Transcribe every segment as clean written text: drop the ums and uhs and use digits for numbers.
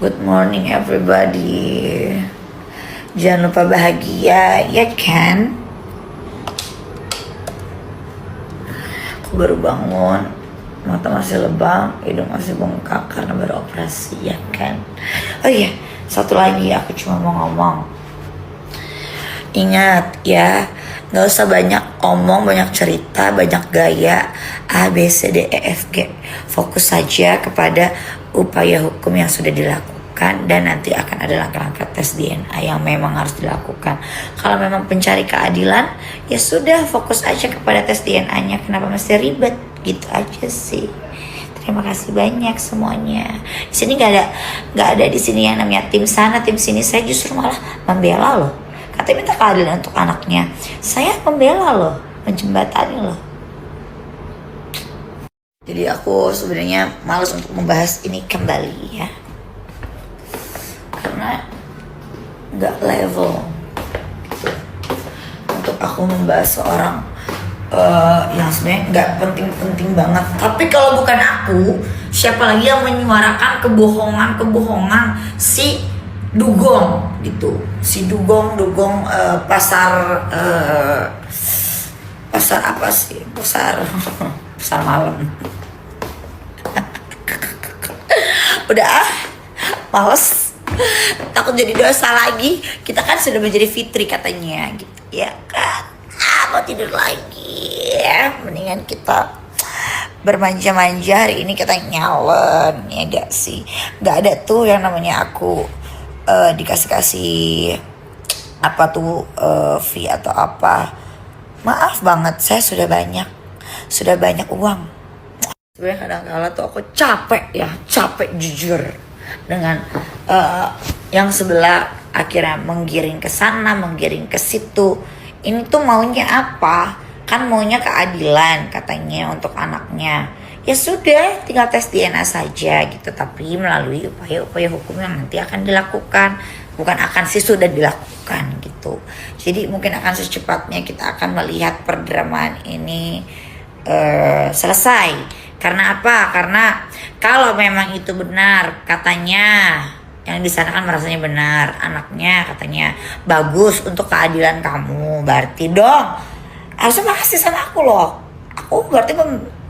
Good morning everybody. Jangan lupa bahagia, ya kan? Aku baru bangun, mata masih lebam, hidung masih bengkak karena baru operasi, ya kan? Oh iya, satu lagi aku cuma mau ngomong. Ingat ya, gak usah banyak omong, banyak cerita, banyak gaya A, B, C, D, E, F, G. Fokus saja kepada upaya hukum yang sudah dilakukan, dan nanti akan ada langkah-langkah tes DNA yang memang harus dilakukan. Kalau memang pencari keadilan, ya sudah, fokus aja kepada tes DNA-nya. Kenapa mesti ribet? Gitu aja sih. Terima kasih banyak semuanya. Di sini nggak ada di sini yang namanya tim sana tim sini. Saya justru malah membela loh. Katanya minta keadilan untuk anaknya. Saya membela loh, menjembatani loh. Jadi aku sebenarnya malas untuk membahas ini kembali ya, karena nggak level untuk aku membahas seorang yang sebenarnya nggak penting-penting banget. Tapi kalau bukan aku, siapa lagi yang menyuarakan kebohongan si dugong gitu, si dugong pasar apa sih, pasar malam. Udah males, takut jadi dosa lagi. Kita kan sudah menjadi fitri katanya gitu ya kan. Mau tidur lagi ya, mendingan kita bermanja-manja. Hari ini kita nyalon, ya gak sih? Gak ada tuh yang namanya aku dikasih apa tuh fee atau apa. Maaf banget, saya sudah banyak uang. Sebenarnya kadang-kala tuh aku capek jujur dengan yang sebelah akhirnya menggiring ke sana, menggiring ke situ. Ini tuh maunya apa? Kan maunya keadilan katanya untuk anaknya. Ya sudah, tinggal tes DNA saja gitu, tapi melalui upaya-upaya hukum yang nanti akan dilakukan, bukan akan sih sudah dilakukan gitu. Jadi mungkin akan secepatnya kita akan melihat perdramaan ini selesai. Karena apa? Karena kalau memang itu benar katanya, yang di sana kan merasanya benar, anaknya katanya bagus untuk keadilan kamu, berarti dong harusnya makasih sama aku loh. Aku berarti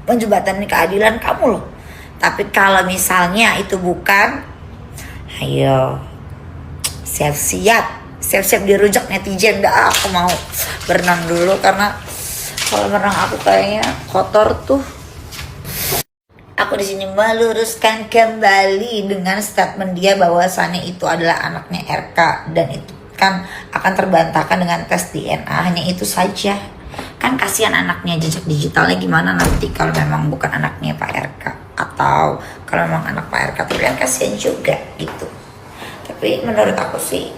menjembatani keadilan kamu loh. Tapi kalau misalnya itu bukan, ayo siap-siap dirujak netizen. Dah, aku mau berenang dulu, karena kalau berenang aku kayaknya kotor tuh. Aku di sini meluruskan kembali dengan statement dia bahwasannya itu adalah anaknya RK, dan itu kan akan terbantahkan dengan tes DNA. Hanya itu saja. Kan kasihan anaknya, jejak digitalnya gimana nanti kalau memang bukan anaknya Pak RK, atau kalau memang anak Pak RK, tapi kan kasihan juga gitu. Tapi menurut aku sih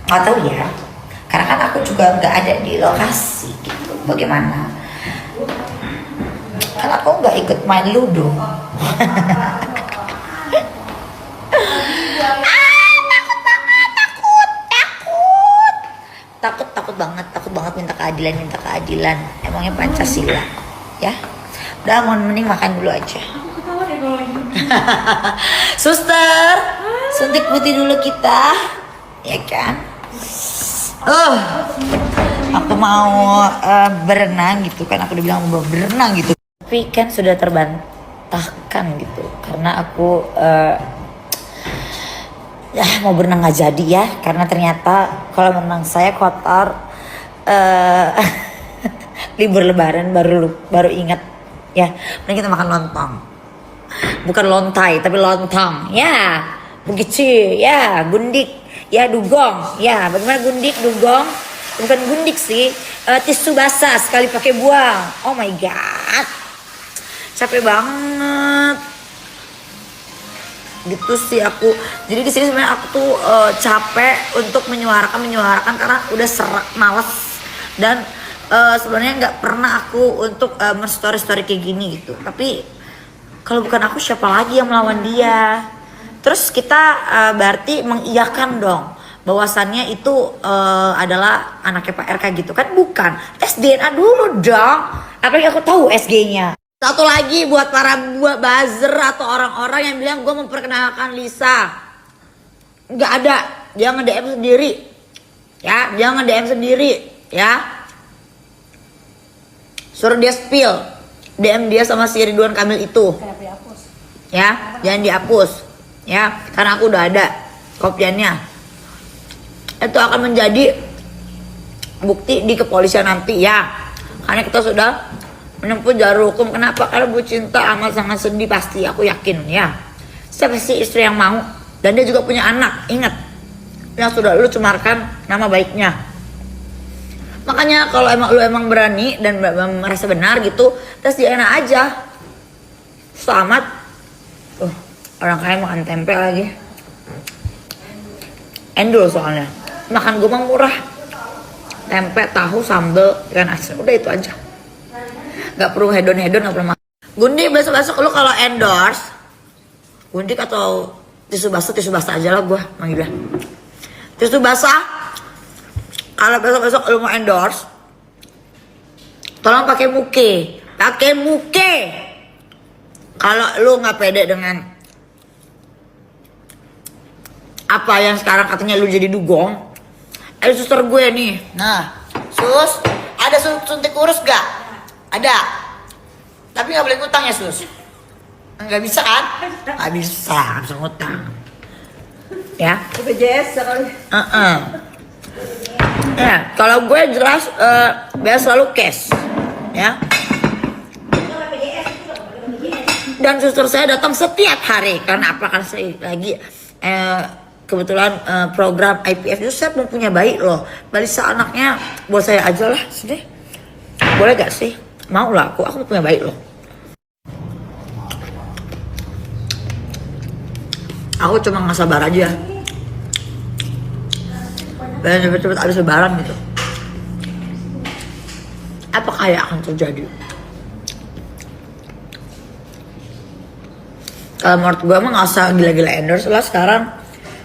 nggak tahu ya, karena kan aku juga nggak ada di lokasi gitu. Bagaimana? Karena aku nggak ikut main ludo. Takut banget minta keadilan. Emangnya Pancasila ya. Udah, mending makan dulu aja. Suster, suntik putih dulu kita, ya kan? Aku mau berenang gitu kan, aku udah bilang mau berenang gitu. Tapi kan sudah terbantahkan gitu, karena aku mau berenang nggak jadi ya, karena ternyata kalau berenang saya kotor. Libur lebaran baru ingat ya, mending kita makan lontong, bukan lontai tapi lontong ya, begitu ya. Gundik ya, dugong ya. Bagaimana gundik, dugong? Bukan gundik sih, tisu basah sekali pakai buang. Oh my god, capek banget gitu sih aku. Jadi di sini sebenarnya aku tuh capek untuk menyuarakan karena udah serak, males, dan sebenarnya nggak pernah aku untuk story kayak gini gitu. Tapi kalau bukan aku, siapa lagi yang melawan dia? Terus kita berarti mengiyakan dong bahwasannya itu adalah anaknya Pak RK gitu kan? Bukan, tes DNA dulu dong. Apalagi aku tahu SG-nya. Satu lagi buat para buzzer atau orang-orang yang bilang gue memperkenalkan Lisa. Nggak ada, dia nge-DM sendiri. Ya, dia nge-DM sendiri. Ya. Suruh dia spill DM dia sama si Ridwan Kamil itu. Ya, jangan dihapus. Ya, karena aku udah ada kopiannya. Itu akan menjadi bukti di kepolisian nanti ya. Karena kita sudah menempuh jalur hukum. Kenapa? Karena Bu Cinta amat sangat sedih pasti, aku yakin ya. Siapa sih istri yang mau? Dan dia juga punya anak, ingat. Yang sudah lu cemarkan nama baiknya. Makanya kalau lu emang berani dan merasa benar gitu, tes DNA aja. Selamat. Orang kaya makan tempe lagi. Endul soalnya. Makan gue mah murah. Tempe, tahu, sambal, ikan asin. Udah itu aja. Gak perlu hedon-hedon, gak perlu makan. Gundik besok-besok lu kalau endorse Gundik atau tisu basah aja lah gue manggilnya. Tisu basah. Kalau besok-besok lu mau endorse, tolong pakai muke. Pakai muke. Kalau lu gak pede dengan apa yang sekarang katanya lu jadi dugong, ada suster gue nih. Nah, sus, ada suntik kurus gak? Ada. Tapi gak boleh ngutang ya sus. Gak bisa kan? Gak bisa ngutang. Ya. BPJS sekali. Ya, kalau gue jelas biasa selalu cash. Ya. Dan suster saya datang setiap hari. Karena apa? Karena saya lagi kebetulan program IPF itu saya mempunyai bayi loh. Balisa anaknya buat saya aja lah. Sini. Boleh gak sih? Mau lah aku punya bayi loh. Aku cuma gak sabar aja. Pengen cepet-cepet habis lebaran gitu. Apakah yang akan terjadi? Kalau menurut gue emang gak usah gila-gila endorse lah sekarang.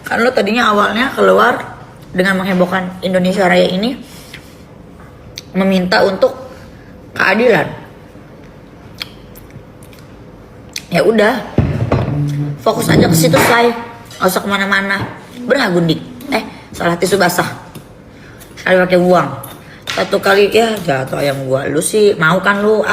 Kan lo tadinya awalnya keluar dengan menghebohkan Indonesia Raya ini, meminta untuk keadilan. Ya udah, fokus aja ke situ say, nggak usah kemana-mana. Bener nggak Gundik? Salah tisu basah. Sekali pakai uang. Satu kali ya jatuh ayam gua. Lu sih mau kan lu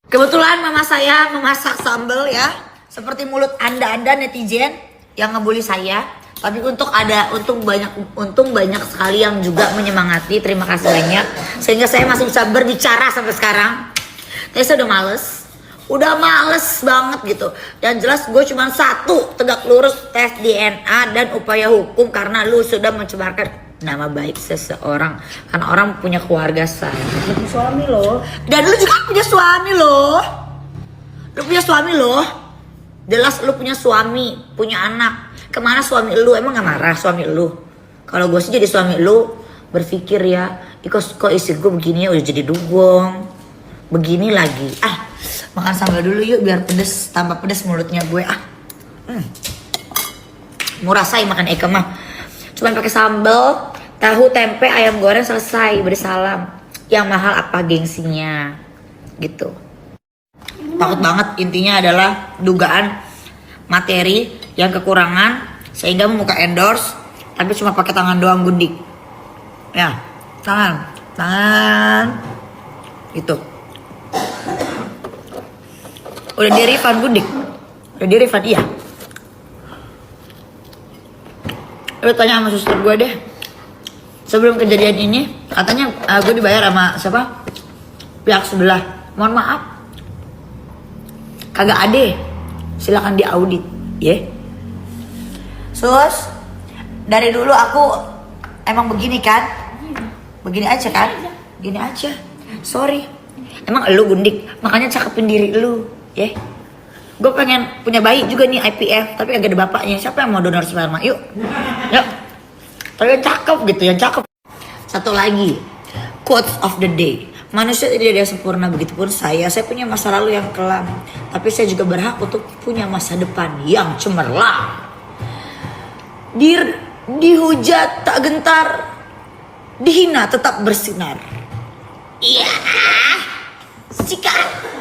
Kebetulan mama saya memasak sambal ya, seperti mulut anda netizen yang ngebully saya. Tapi untung banyak sekali yang juga menyemangati. Terima kasih banyak. Sehingga saya masih bisa berbicara sampai sekarang. Tapi saya udah males banget gitu. Dan jelas gue cuma satu, tegak lurus tes DNA dan upaya hukum. Karena lu sudah mencemarkan nama baik seseorang. Karena orang punya keluarga say. Punya suami loh. Dan lu juga punya suami loh. Lu punya suami loh. Jelas lu punya suami, punya anak. Kemana suami lu? Emang gak marah suami lu? Kalau gue sih jadi suami lu, berpikir ya, kok istri gue begini ya udah jadi dugong. Begini lagi. Makan sambal dulu yuk biar pedes, tambah pedes mulutnya gue. Murah say makan Eka mah. Cuman pakai sambal, tahu, tempe, ayam goreng selesai, beri salam. Yang mahal apa gengsinya? Gitu. Takut banget, intinya adalah dugaan materi yang kekurangan sehingga membuka endorse tapi cuma pakai tangan doang Gundik. Ya, tangan itu udah di refund Gundik, udah di refund. Iya, lu tanya sama suster gue deh, sebelum kejadian ini katanya gue dibayar sama siapa, pihak sebelah. Mohon maaf, kagak ada. Silakan diaudit ya. Sus, dari dulu aku emang begini kan? Begini aja kan? Begini aja. Sorry. Emang lu Gundik, makanya cakepin diri lu, ya. Gue pengen punya bayi juga nih IPF, tapi agak ada bapaknya. Siapa yang mau donor sperma? Yuk. Yuk. Tapi yang cakep gitu, yang cakep. Satu lagi, quotes of the day. Manusia tidak ada yang sempurna, begitupun saya punya masa lalu yang kelam. Tapi saya juga berhak untuk punya masa depan yang cemerlang. Dihujat tak gentar, dihina tetap bersinar. Iya, sikat.